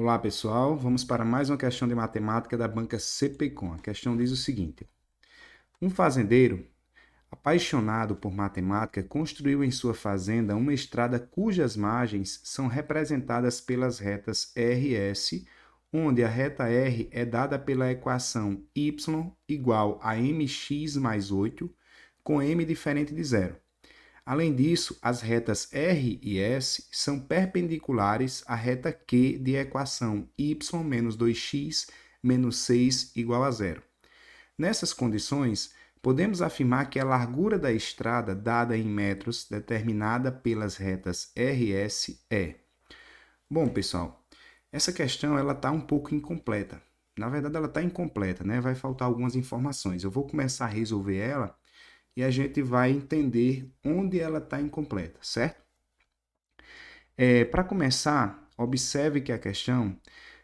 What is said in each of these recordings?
Olá pessoal, vamos para mais uma questão de matemática da banca CPCom. A questão diz o seguinte: um fazendeiro apaixonado por matemática construiu em sua fazenda uma estrada cujas margens são representadas pelas retas RS, onde a reta R é dada pela equação y igual a mx mais 8, com m diferente de zero. Além disso, as retas R e S são perpendiculares à reta Q de equação y menos 2x menos 6 igual a zero. Nessas condições, podemos afirmar que a largura da estrada dada em metros determinada pelas retas RS é. Bom, pessoal, essa questão ela está um pouco incompleta. Na verdade, ela está incompleta, né? Vai faltar algumas informações. Eu vou começar a resolver ela e a gente vai entender onde ela está incompleta, certo? Para começar, observe que a questão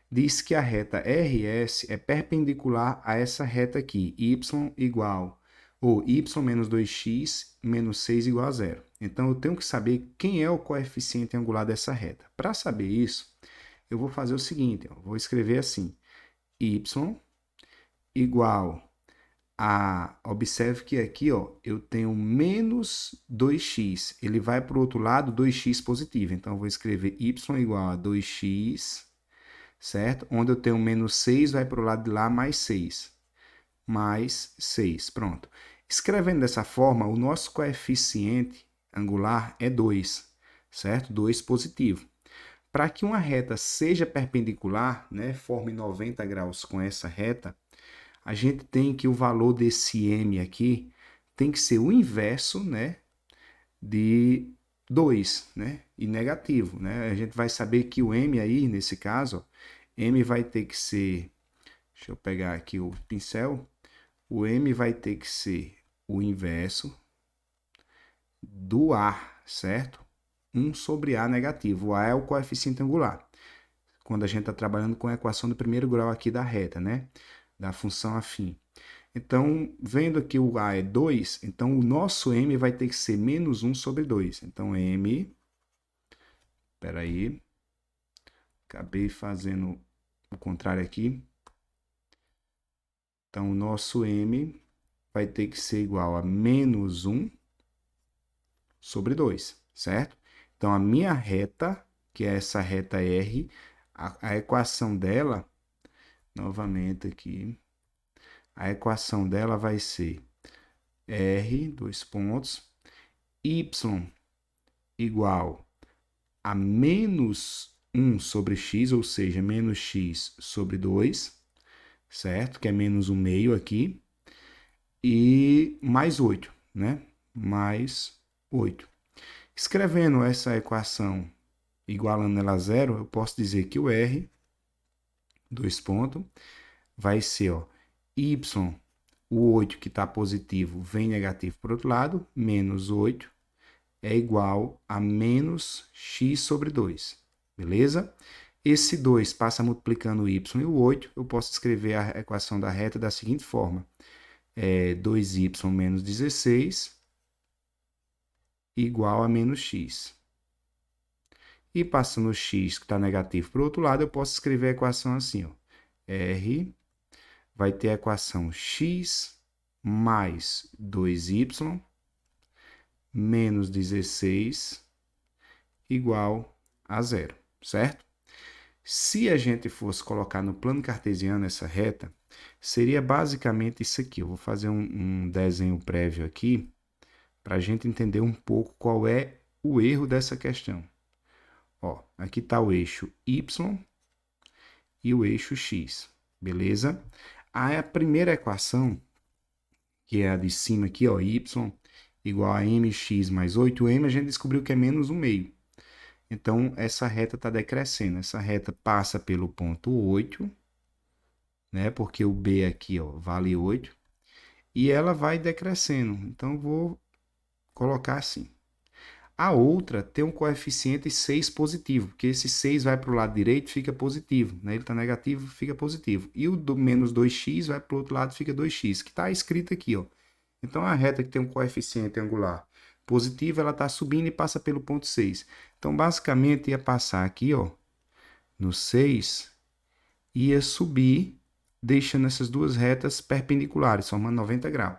diz que a reta RS é perpendicular a essa reta aqui, y igual, ou y menos 2x menos 6 igual a zero. Então, eu tenho que saber quem é o coeficiente angular dessa reta. Para saber isso, eu vou fazer o seguinte, vou escrever assim, y igual observe que aqui, eu tenho menos 2x. Ele vai para o outro lado, 2x positivo. Então, eu vou escrever y igual a 2x, certo? Onde eu tenho menos 6, vai para o lado de lá, mais 6. Mais 6, pronto. Escrevendo dessa forma, o nosso coeficiente angular é 2, certo? 2 positivo. Para que uma reta seja perpendicular, né, forme 90 graus com essa reta, a gente tem que o valor desse m aqui tem que ser o inverso, né, de 2, né, e negativo, né? A gente vai saber que o m aí, nesse caso, m vai ter que ser, deixa eu pegar aqui o pincel, o m vai ter que ser o inverso do a, certo? 1 sobre a negativo. O a é o coeficiente angular. Quando a gente está trabalhando com a equação do primeiro grau aqui da reta, né? Da função afim. Então, vendo que o a é 2, então o nosso m vai ter que ser menos 1 sobre 2. Então, m... Espera aí. Acabei fazendo o contrário aqui. Então, o nosso m vai ter que ser igual a menos 1 sobre 2, certo? Então, a minha reta, que é essa reta R, a equação dela, novamente aqui, a equação dela vai ser R, dois pontos, y igual a menos 1 sobre x, ou seja, menos x sobre 2, certo? Que é menos 1 meio aqui, e mais 8, né? Mais 8. Escrevendo essa equação igualando ela a zero, eu posso dizer que o R, dois pontos, vai ser, y, o 8 que está positivo vem negativo para o outro lado, menos 8 é igual a menos x sobre 2, beleza? Esse 2 passa multiplicando o y e o 8, eu posso escrever a equação da reta da seguinte forma, 2y menos 16 igual a menos x. E passando o x que está negativo para o outro lado, eu posso escrever a equação assim, R vai ter a equação x mais 2y menos 16 igual a zero, certo? Se a gente fosse colocar no plano cartesiano essa reta, seria basicamente isso aqui. Eu vou fazer um desenho prévio aqui para a gente entender um pouco qual é o erro dessa questão. Aqui está o eixo y e o eixo x, beleza? A primeira equação, que é a de cima aqui, y igual a mx mais 8m, a gente descobriu que é menos 1 meio. Então, essa reta está decrescendo. Essa reta passa pelo ponto 8, né? Porque o B aqui, vale 8. E ela vai decrescendo. Então, vou colocar assim. A outra tem um coeficiente 6 positivo, porque esse 6 vai para o lado direito, fica positivo. Né? Ele está negativo, fica positivo. E o do menos 2x vai para o outro lado, fica 2x, que está escrito aqui. Então, a reta que tem um coeficiente angular positivo, ela está subindo e passa pelo ponto 6. Então, basicamente, ia passar aqui, no 6, ia subir, deixando essas duas retas perpendiculares, formando 90 graus.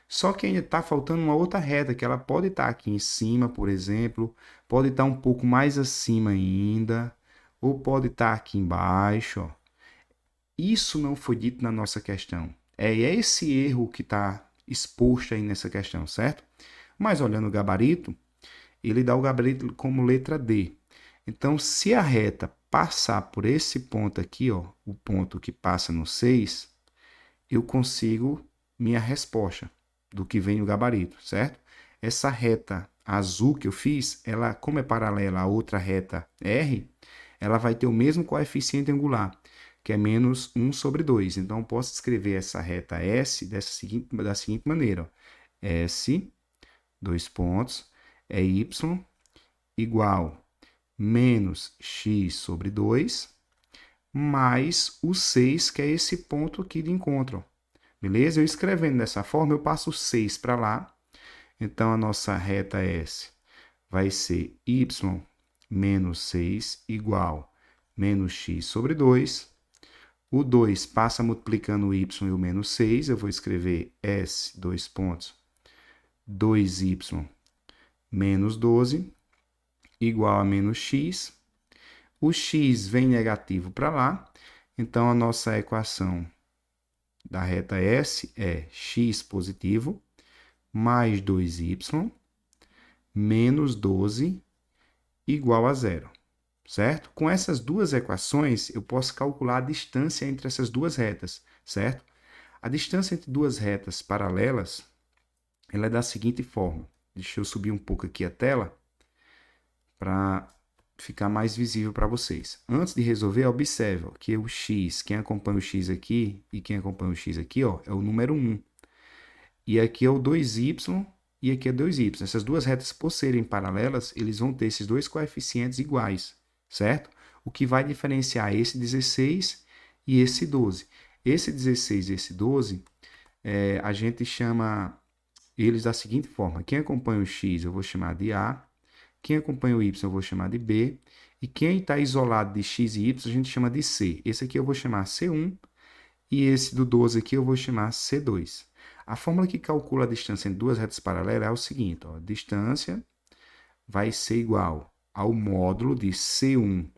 Só que ainda está faltando uma outra reta, que ela pode estar aqui em cima, por exemplo, pode estar um pouco mais acima ainda, ou pode estar aqui embaixo. Ó. Isso não foi dito na nossa questão. É esse erro que está exposto aí nessa questão, certo? Mas olhando o gabarito, ele dá o gabarito como letra D. Então, se a reta passar por esse ponto aqui, ó, o ponto que passa no 6, eu consigo minha resposta do que vem no gabarito, certo? Essa reta azul que eu fiz, ela, como é paralela à outra reta R, ela vai ter o mesmo coeficiente angular, que é menos 1 sobre 2. Então, eu posso escrever essa reta S da seguinte maneira. Ó. S, dois pontos, é Y igual menos x sobre 2, mais o 6, que é esse ponto aqui de encontro. Beleza? Eu escrevendo dessa forma, eu passo o 6 para lá. Então, a nossa reta S vai ser y menos 6 igual menos x sobre 2. O 2 passa multiplicando o y e o menos 6. Eu vou escrever S, dois pontos, 2y menos 12 igual a menos x. O x vem negativo para lá. Então, a nossa equação da reta S é x positivo mais 2y menos 12 igual a zero, certo? Com essas duas equações, eu posso calcular a distância entre essas duas retas, certo? A distância entre duas retas paralelas, ela é da seguinte forma. Deixa eu subir um pouco aqui a tela para ficar mais visível para vocês. Antes de resolver, observe que o x, quem acompanha o x aqui e quem acompanha o x aqui, ó, é o número 1. E aqui é o 2y e aqui é 2y. Essas duas retas, por serem paralelas, eles vão ter esses dois coeficientes iguais, certo? O que vai diferenciar esse 16 e esse 12. Esse 16 e esse 12, a gente chama eles da seguinte forma. Quem acompanha o x eu vou chamar de A, quem acompanha o y eu vou chamar de B, e quem está isolado de x e y a gente chama de C. Esse aqui eu vou chamar C1 e esse do 12 aqui eu vou chamar C2. A fórmula que calcula a distância entre duas retas paralelas é o seguinte, ó, distância vai ser igual ao módulo de C1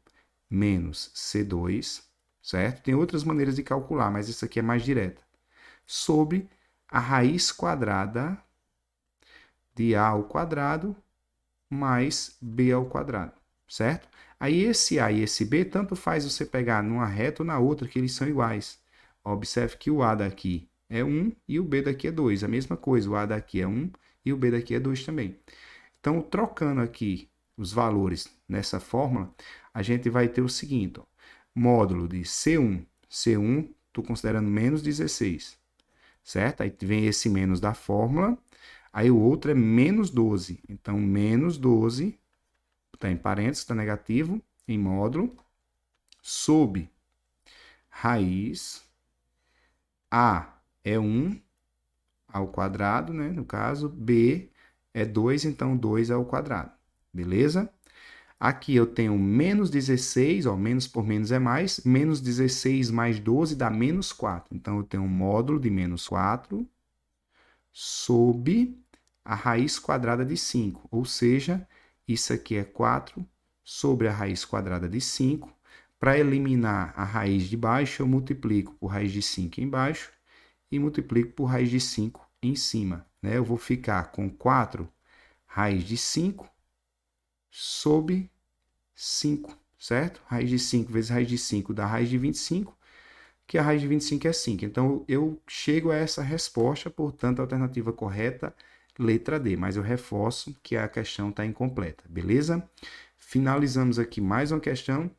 menos C2, certo? Tem outras maneiras de calcular, mas essa aqui é mais direta. Sobre a raiz quadrada de A ao quadrado mais B ao quadrado, certo? Aí esse A e esse B, tanto faz você pegar numa reta ou na outra, que eles são iguais. Observe que o A daqui é 1 e o B daqui é 2. A mesma coisa, o A daqui é 1 e o B daqui é 2 também. Então, trocando aqui os valores nessa fórmula, a gente vai ter o seguinte, ó, módulo de C1. C1, estou considerando menos 16, certo? Aí vem esse menos da fórmula, aí o outro é menos 12. Então, menos 12, está em parênteses, está negativo, em módulo, sob raiz, A é 1 ao quadrado, né? No caso, B é 2, então 2 ao quadrado. Beleza? Aqui eu tenho menos 16, ó, menos por menos é mais. Menos 16 mais 12 dá menos 4. Então, eu tenho um módulo de menos 4 sob a raiz quadrada de 5. Ou seja, isso aqui é 4 sobre a raiz quadrada de 5. Para eliminar a raiz de baixo, eu multiplico por raiz de 5 embaixo e multiplico por raiz de 5 em cima. Né? Eu vou ficar com 4 raiz de 5 sobre 5, certo? Raiz de 5 vezes raiz de 5 dá raiz de 25, que a raiz de 25 é 5. Então, eu chego a essa resposta, portanto, a alternativa correta, letra D. Mas eu reforço que a questão está incompleta, beleza? Finalizamos aqui mais uma questão.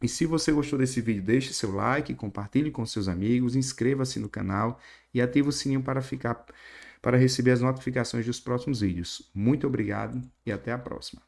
E se você gostou desse vídeo, deixe seu like, compartilhe com seus amigos, inscreva-se no canal e ative o sininho para receber as notificações dos próximos vídeos. Muito obrigado e até a próxima.